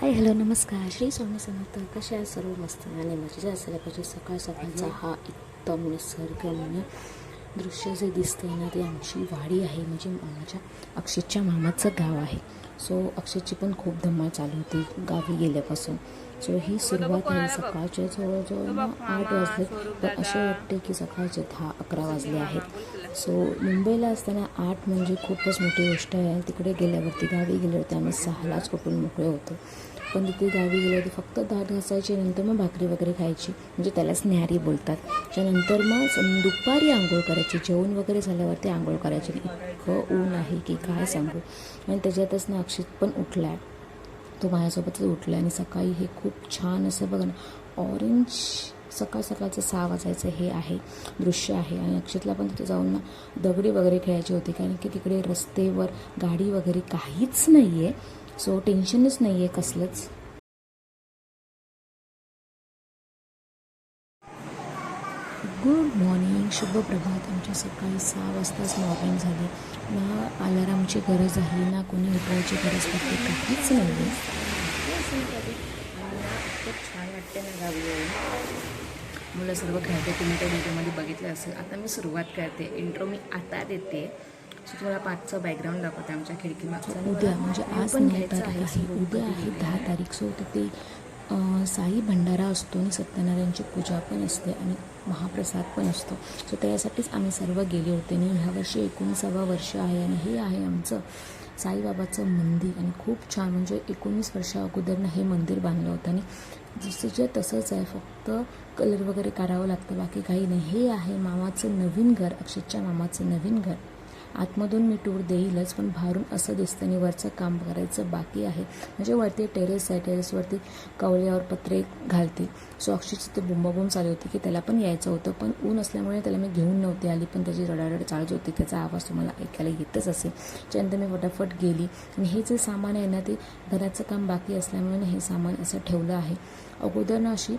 Hi hello नमस्कार श्री स्वामी समर्थ. कशा आहे सर्व? मस्त आणि मजेत असायला पाहिजे. सकाळ सकाळचा हा एकदम निसर्गरम्य दृश्य जे दिसतंय ना, ते आमची वाडी आहे, म्हणजे माझ्या अक्षयच्या मामाचं गाव आहे. सो अक्षयची पण खूप धमाल चालू होती गावी गेल्यापासून. सो ही सुरुवात आहे सकाळच्या जवळजवळ 8 वाजले, पण असे वाटते की सकाळचे 10-11 वाजले आहेत. सो मुंबईला असताना 8 म्हणजे खूपच मोठी गोष्ट आहे. तिकडे गेल्यावरती गावी गेल्यावरती आम्ही 6लाच कुठून मोकळे होतो. पण तिथे गावी गेल्यावरती फक्त दाट घासायची, नंतर मग भाकरी वगैरे खायची, म्हणजे त्यालाच न्याहारी बोलतात. त्यानंतर मग दुपारी आंघोळ करायची, जेवण वगैरे झाल्यावरती आंघोळ करायची. इतकं ऊन आहे की काय सांगू. आणि त्याच्यातच ना अक्षित पण उठला आहे, तो माझ्यासोबतच उठला. आणि सकाळी हे खूप छान असं बघा ना, ऑरेंज सकाळ सकाळचं 6 वाजायचं हे आहे दृश्य आहे. आणि अक्षितला पण तिथे जाऊन ना दगडी वगैरे खेळायची होती, कारण की तिकडे रस्तेवर गाडी वगैरे काहीच नाही आहे. सो टेन्शनच नाही आहे कसलंच. गुड मॉर्निंग, शुभ प्रभात. आमच्या सकाळी 6 वाजताच मॉर्निंग झाली. ना अलारामची गरज आहे, ना कोणी उठवायची गरज पडते, काहीच नाही आहे. खूप छान वाटते ना गावी येऊन. मुलं सर्व खेळते, तुम्ही त्या व्हिडिओमध्ये बघितलं असेल. आता मी सुरुवात करते, इंट्रो मी आता देते. सो तुम्हाला पाचचं बॅकग्राऊंड दाखवते आमच्या खिडकीमागचा. उद्या म्हणजे आज 9 तारीख आहे, उद्या आहे 10 तारीख. सो तिथे साई भंडारा असतो आणि सत्यनारायणची पूजा पण असते आणि महाप्रसाद पण असतो. सो त्यासाठीच आम्ही सर्व गेले होते. आणि ह्या वर्षी 19वा वर्ष आहे आणि हे आहे आमचं साईबाबाचं मंदिर. आणि खूप छान, म्हणजे 19 वर्षा अगोदरनं हे मंदिर बांधलं होतं. आणि जसं तसंच आहे, फक्त कलर वगैरे करावं लागतं, बाकी काही नाही. हे आहे मामाचं नवीन घर, अक्षयच्या मामाचं नवीन घर. आतमधून मी टूर देईलच, पण बाहेरून असं दिसतं. आणि वरचं काम करायचं बाकी आहे, म्हणजे वरती टेरेस आहे, टेरेसवरती कवल्यावर पत्रे घालते. सो अक्षयची ते बुंबाबुंब चालू होती की त्याला पण यायचं होतं, पण ऊन असल्यामुळे त्याला मी घेऊन नव्हती आली. पण त्याची रडारड चालूच होती, त्याचा आवाज तुम्हाला ऐकायला येतच असेल. त्यानंतर मी फटाफट गेली. आणि हे जे सामान आहे ना, ते घराचं काम बाकी असल्यामुळे हे सामान असं ठेवलं आहे. अगोदर ना अशी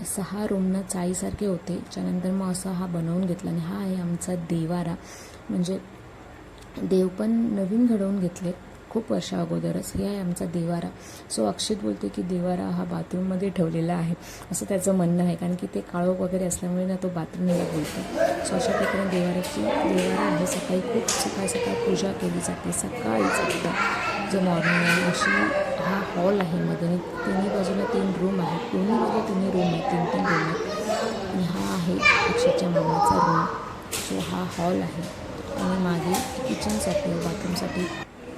6 रूमनं चाळीसारखे होते, त्यानंतर मग असा हा बनवून घेतला. आणि हा आहे आमचा देवारा, म्हणजे देव पण नवीन घडवून घेतले खूप वर्षा अगोदरच. हे आहे आमचा देवारा. सो अक्षित बोलते की देवारा हा बाथरूममध्ये ठेवलेला आहे, असं त्याचं म्हणणं आहे, कारण की ते काळोख वगैरे असल्यामुळे ना तो बाथरूमला बोलतो. सो अशा ठिकाणी देवारा आहे. सकाळी खूप सकाळ पूजा केली जाते, सकाळीच एकदम जो मॉर्निंग आहे. अशी हा हॉल आहे मध्ये, आणि तिन्ही बाजूला 3 रूम आहेत, दोन्ही बाजूला 3 रूम आहेत, 3 रूम आहेत. आणि हा आहे अक्षयच्या मामाचा रूम. सो हा हॉल आहे. आणि मागे किचनसाठी, बाथरूमसाठी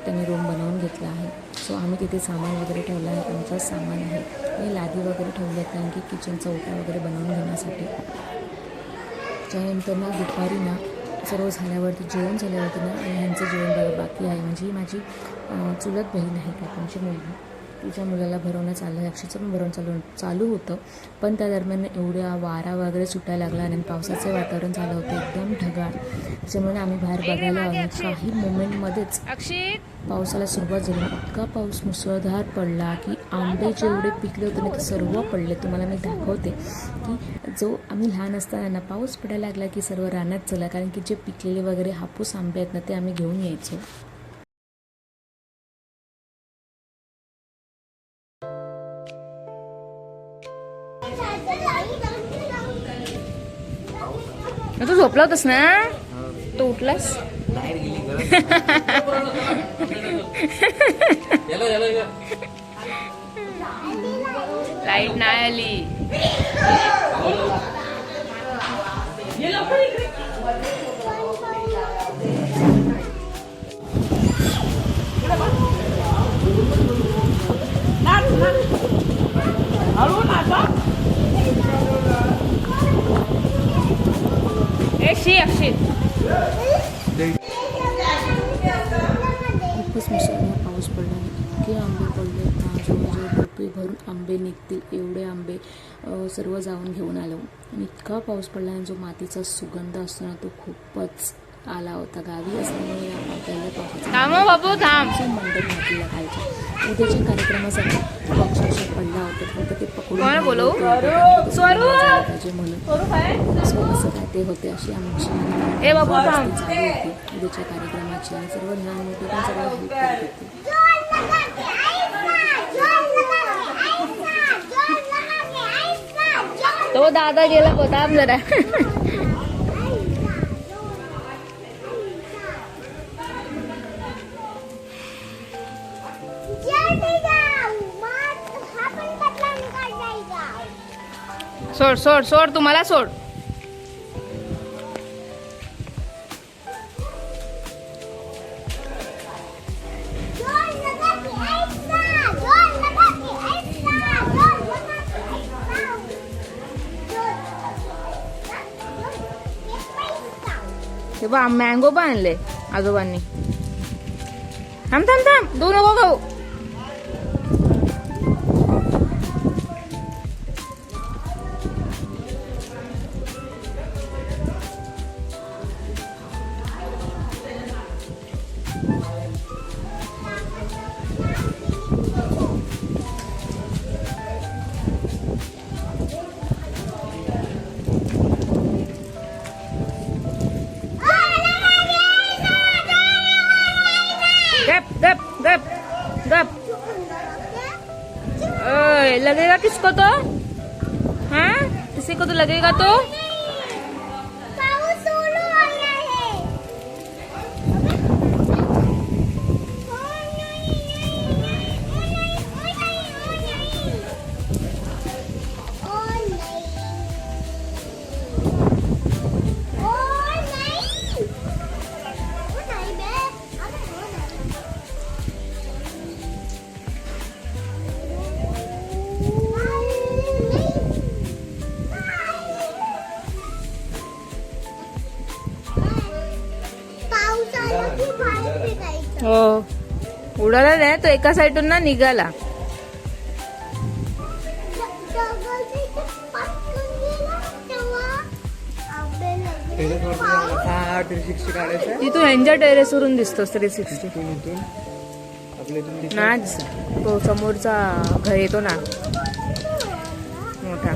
त्यांनी रूम बनवून घेतला आहे. सो आम्ही तिथे सामान वगैरे ठेवलं आहे, आमचंच सामान आहे. आणि लादी वगैरे ठेवले आहेत, कारण की किचनचा ओटा वगैरे बनवून घेण्यासाठी. त्यानंतर ना दुपारी ना सर्व झाल्यावरती, जेवण झाल्यावरती ना, ह्यांचं जेवण बाकी आहे. म्हणजे माझी चुलत बहीण आहे, काकांची मुलगी, तिच्या मुलाला भरवण्यात आलं आहे. अक्षयचं पण भरवणं चालू होतं, पण त्या दरम्यान एवढ्या वारा वगैरे सुटायला लागला आणि पावसाचं वातावरण झालं होतं एकदम ढगाळ. त्याच्यामुळे आम्ही बाहेर बघायला आलो. काही मोमेंटमध्येच पावसाला सुरुवात झाली. इतका पाऊस मुसळधार पडला की आंबे जेवढे पिकले होते ना ते सर्व पडले. तुम्हाला मी दाखवते की जो आम्ही लहान असताना ना पाऊस पडायला लागला की सर्व रानात चला, कारण की जे पिकलेले वगैरे हापूस आंबे आहेत ना ते आम्ही घेऊन यायचो. तू झोपला होतास ना, तो उठलास. लाईट नाही आली. खूपच मुसळधार पाऊस पडला आणि इतके आंबे पडले ना, जवळजवळ डोके भरून आंबे निघतील एवढे आंबे सर्व जाऊन घेऊन आलो. आणि इतका पाऊस पडला आणि जो मातीचा सुगंध असतो ना तो खूपच आला होता. गावी असल्यामुळे पहिल्या पावसाचा मंडप घातलेला खायचा. उद्याच्या कार्यक्रमासाठी अक्षरशः पडला होता, फक्त ते पकडून पाहिजे म्हणून. असं काय ते होते, अशी आमची चालू होती उद्याच्या कार्यक्रमाची. आणि सर्व लहान मोठे पण सर्व हेल्प करत होते. तो दादा गेला होता जरा. सोड सोड सोड तुम्हाला सोड. हे बा मँगो पण आणले आजोबांनी. थांब थांब थांब दूर नको खाऊ. गप गप गप गप. ओए लगेगा किसको तो? हाँ किसी को तो लगेगा तो. हो उडाला नाही तो एका साईडून ना निघाला. तिथून यांच्या टेरेसवरून दिसतोस 360. ना तो समोरचा घर येतो ना मोठा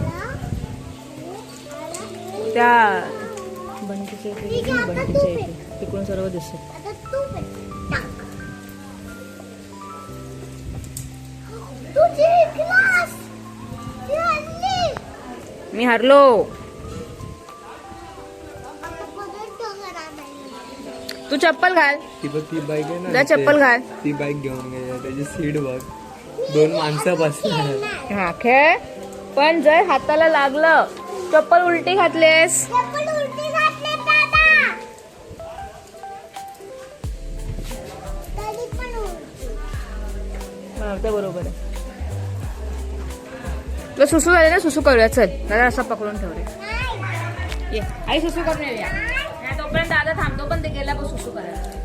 त्या बंटीच्या इथे तिकडून सर्व दिसत. मी हरलो. तू चप्पल घाल. ती बाईक आहे ना जा चप्पल घाल. ती बाईक घेऊन गेली त्याची सीट बघ 2 माणसं बसली. हा खेळ पण जर हाताला लागलं चप्पल उलटी घातलेस. ते बरोबर आहे. तुला सुसू झाले ना सुसू करूया. चल दादा असा पकडून ठेवले. ये आई सुसू करून येऊया. तोपर्यंत दादा थांबतो पण ते गेला पण सुसू करायला.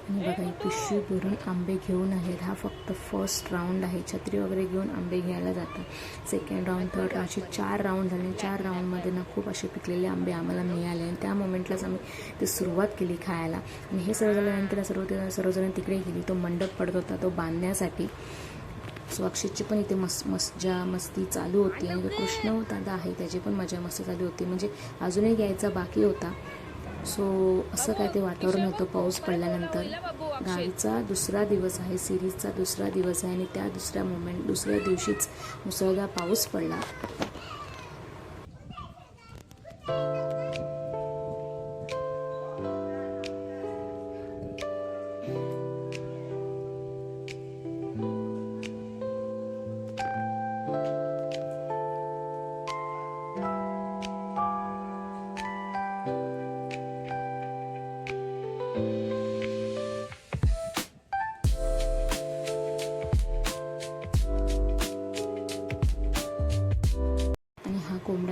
बघा ही पिशवी भरून आंबे घेऊन आहेत. हा फक्त फर्स्ट राऊंड आहे. छत्री वगैरे घेऊन आंबे घ्यायला जातात. सेकंड राऊंड थर्ड असे 4 राऊंड झाले. 4 राऊंडमध्ये ना खूप असे पिकलेले आंबे आम्हाला मिळाले आणि त्या मोमेंटलाच आम्ही ते सुरुवात केली खायला. आणि हे सर्व झाल्यानंतर सर्वजण तिकडे गेली. तो मंडप पडत होता तो बांधण्यासाठी. सो अक्षयची पण इथे मस्ती चालू होती आणि कृष्ण दादा आहे त्याची पण मजा मस्ती चालू होती. म्हणजे अजूनही यायचा बाकी होता. सो असं काय ते वातावरण होतं पाऊस पडल्यानंतर. गाडीचा दुसरा दिवस आहे. सिरीजचा दुसरा दिवस आहे आणि त्या दुसऱ्या दिवशीच मुसळधार पाऊस पडला.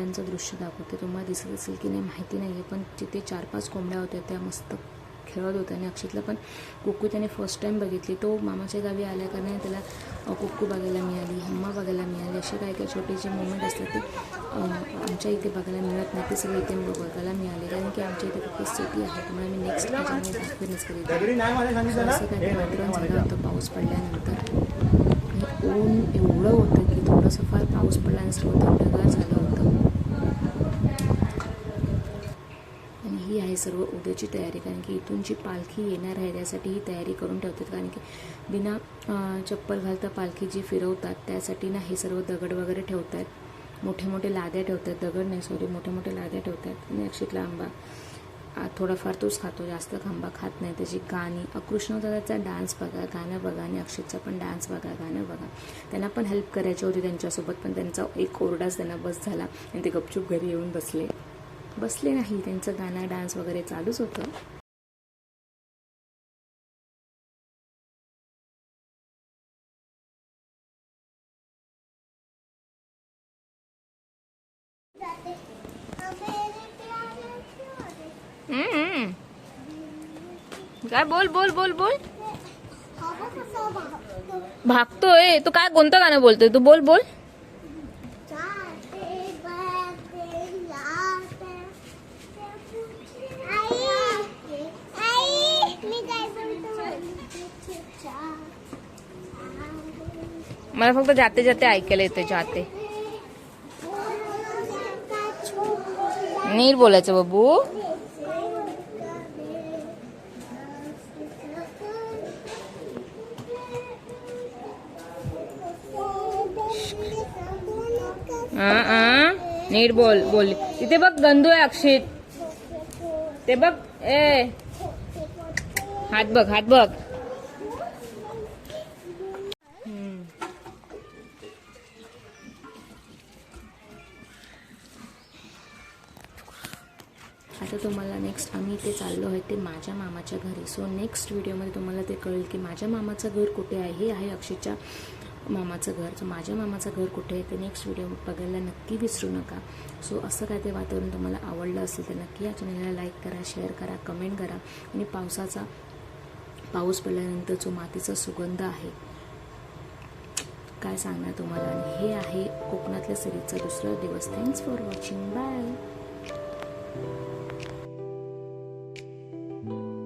कोंबड्यांचं दृश्य दाखवते. तुम्हाला दिसत असेल की नाही माहिती नाही आहे, पण तिथे 4-5 कोंबड्या होत्या, त्या मस्त खेळत होत्या. आणि अक्षितला पण कुक्कू त्याने फर्स्ट टाईम बघितली. तो मामाच्या गावी आल्या कारण त्याला कुक्कू बघायला मिळाली, हम्मा बघायला मिळाली. असे काही काही छोटे जे मोमेंट असतात ते आमच्या इथे बघायला मिळत नाही, ते सगळे इथे बघायला मिळाले. कारण की आमच्या इथे खूप सिटी आहे, तुम्हाला मी नेक्स्ट त्याच्यामध्ये दाखवेनच करेल. असं काही वातावरण झालं होतं पाऊस पडल्यानंतर. आणि ऊन एवढं होतं की थोडंसं फार पाऊस पडल्यानंतर थंडगार झालं होतं. आणि ही आहे सर्व उद्याची तयारी, कारण की इथून जी पालखी येणार आहे त्यासाठी ही तयारी करून ठेवतात. कारण की बिना चप्पल घालता पालखी जी फिरवतात त्यासाठी ना हे सर्व दगड वगैरे ठेवतात, मोठे मोठे लाद्या ठेवतात, दगड नाही सॉरी मोठे मोठे लाद्या ठेवतात. आणि अक्षितला आंबा थोडाफार तोच खातो, जास्त आंबा खात नाही. त्याची गाणी कृष्णदादाचा डान्स बघा, गाणं बघा, आणि अक्षितचा पण डान्स बघा, गाणं बघा. त्यांना पण हेल्प करायची होती त्यांच्यासोबत, पण त्यांचा एक ओरडाच त्यांना बस झाला आणि ते गपचूप घरी येऊन बसले नाही. त्यांचं गाणं डान्स वगैरे चालूच होतं. काय बोल बोल बोल बोल भागतोय तू. काय कोणतं गाणं बोलतोय तू? बोल बोल. मला फक्त जाते जाते ऐकायला येते. जाते नीट बोलायचं बाबू. नीट बोल बोल. इथे बघ गंदू आहे अक्षित, ते बघ. हात बघ, हात बघ. आता तुम्हाला नेक्स्ट आम्ही इथे चाललो आहे ते माझ्या मामाच्या घरी. सो नेक्स्ट व्हिडिओमध्ये तुम्हाला ते कळेल की माझ्या मामाचं घर कुठे आहे. हे आहे अक्षयच्या मामाचं घर. सो माझ्या मामाचं घर कुठे आहे ते नेक्स्ट व्हिडिओ बघायला नक्की विसरू नका. सो असं काय ते वातावरण तुम्हाला आवडलं असेल तर नक्की या चॅनलला लाईक करा, शेअर करा, कमेंट करा. आणि पाऊस पडल्यानंतर जो मातीचा सुगंध आहे काय सांगणार तुम्हाला. आणि हे आहे कोकणातल्या सिरीजचा दुसरा दिवस. Thanks for watching. बाय.